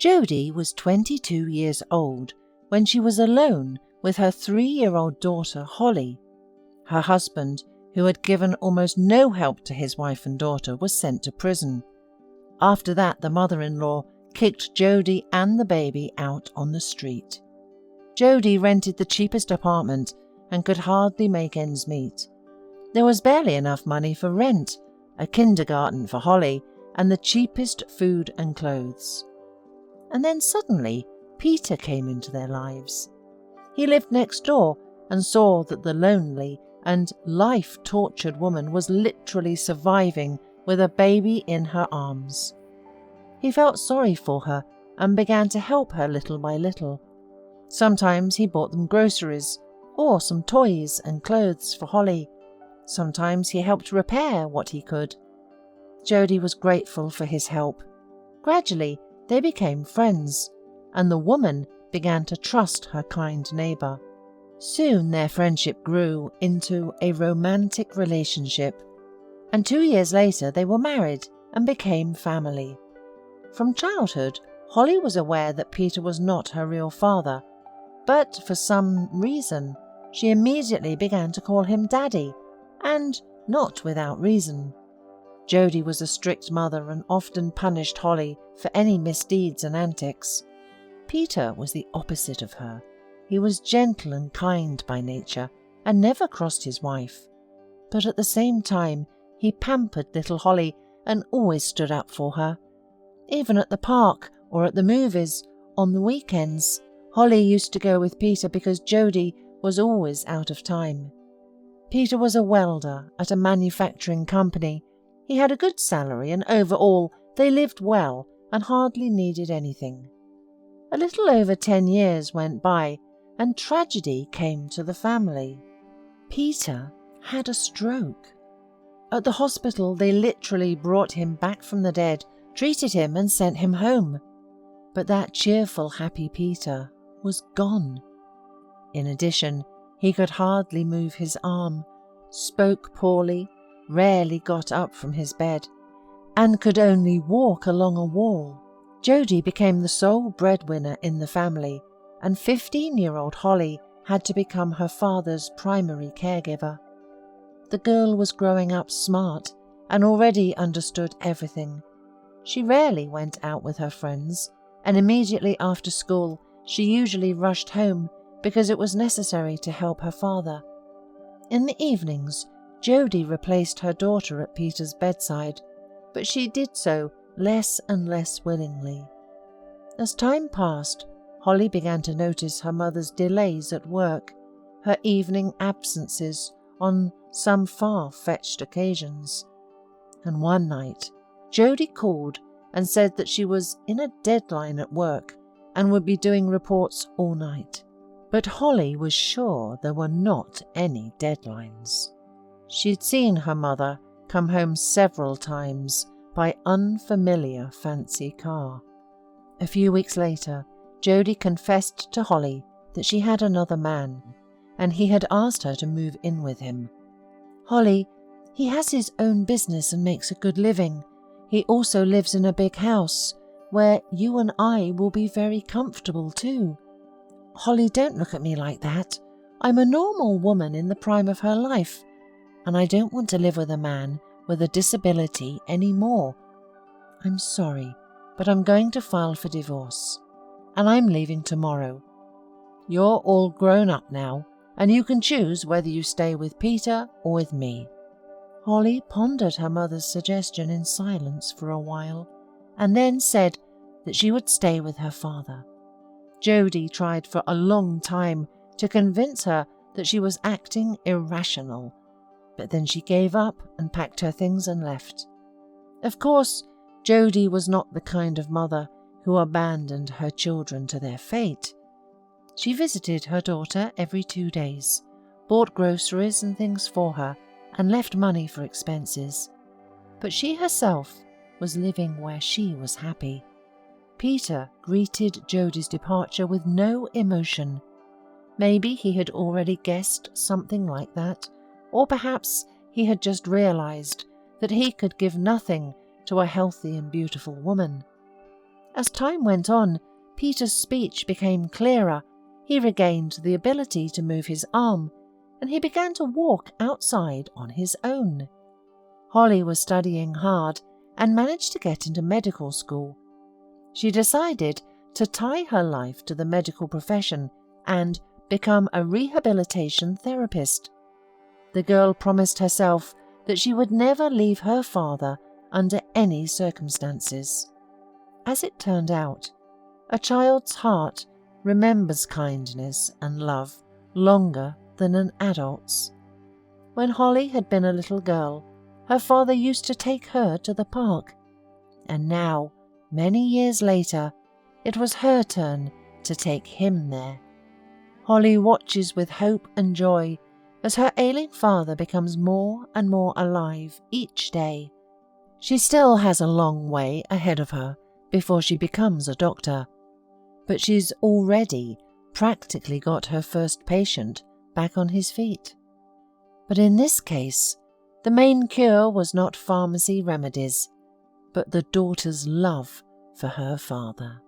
Jodie was 22 years old when she was alone with her 3-year-old daughter Holly. Her husband, who had given almost no help to his wife and daughter, was sent to prison. After that, the mother-in-law kicked Jodie and the baby out on the street. Jodie rented the cheapest apartment and could hardly make ends meet. There was barely enough money for rent, a kindergarten for Holly, and the cheapest food and clothes. And then suddenly, Peter came into their lives. He lived next door and saw that the lonely and life-tortured woman was literally surviving with a baby in her arms. He felt sorry for her and began to help her little by little. Sometimes he bought them groceries or some toys and clothes for Holly. Sometimes he helped repair what he could. Jodie was grateful for his help. Gradually, they became friends, and the woman began to trust her kind neighbour. Soon their friendship grew into a romantic relationship, and 2 years later they were married and became family. From childhood, Holly was aware that Peter was not her real father, but for some reason, she immediately began to call him Daddy, and not without reason. Jodie was a strict mother and often punished Holly for any misdeeds and antics. Peter was the opposite of her. He was gentle and kind by nature and never crossed his wife. But at the same time, he pampered little Holly and always stood up for her. Even at the park or at the movies, on the weekends, Holly used to go with Peter because Jodie was always out of time. Peter was a welder at a manufacturing company. He had a good salary and overall they lived well and hardly needed anything. A little over 10 years went by and tragedy came to the family. Peter had a stroke. At the hospital they literally brought him back from the dead, treated him and sent him home. But that cheerful, happy Peter was gone. In addition, he could hardly move his arm, spoke poorly, rarely got up from his bed, and could only walk along a wall. Jodie became the sole breadwinner in the family, and 15-year-old Holly had to become her father's primary caregiver. The girl was growing up smart and already understood everything. She rarely went out with her friends, and immediately after school she usually rushed home because it was necessary to help her father. In the evenings, Jodie replaced her daughter at Peter's bedside, but she did so less and less willingly. As time passed, Holly began to notice her mother's delays at work, her evening absences on some far-fetched occasions. And one night, Jodie called and said that she was in a deadline at work and would be doing reports all night. But Holly was sure there were not any deadlines. She'd seen her mother come home several times by unfamiliar fancy car. A few weeks later, Jodie confessed to Holly that she had another man, and he had asked her to move in with him. "Holly, he has his own business and makes a good living. He also lives in a big house, where you and I will be very comfortable too." "Holly, don't look at me like that. I'm a normal woman in the prime of her life, and I don't want to live with a man with a disability anymore. I'm sorry, but I'm going to file for divorce, and I'm leaving tomorrow. You're all grown up now, and you can choose whether you stay with Peter or with me." Holly pondered her mother's suggestion in silence for a while, and then said that she would stay with her father. Jodie tried for a long time to convince her that she was acting irrational, but then she gave up and packed her things and left. Of course, Jodie was not the kind of mother who abandoned her children to their fate. She visited her daughter every 2 days, bought groceries and things for her, and left money for expenses. But she herself was living where she was happy. Peter greeted Jodie's departure with no emotion. Maybe he had already guessed something like that, or perhaps he had just realized that he could give nothing to a healthy and beautiful woman. As time went on, Peter's speech became clearer. He regained the ability to move his arm, and he began to walk outside on his own. Holly was studying hard and managed to get into medical school. She decided to tie her life to the medical profession and become a rehabilitation therapist. The girl promised herself that she would never leave her father under any circumstances. As it turned out, a child's heart remembers kindness and love longer than an adult's. When Holly had been a little girl, her father used to take her to the park, and now, many years later, it was her turn to take him there. Holly watches with hope and joy as her ailing father becomes more and more alive each day. She still has a long way ahead of her before she becomes a doctor, but she's already practically got her first patient back on his feet. But in this case, the main cure was not pharmacy remedies, but the daughter's love for her father.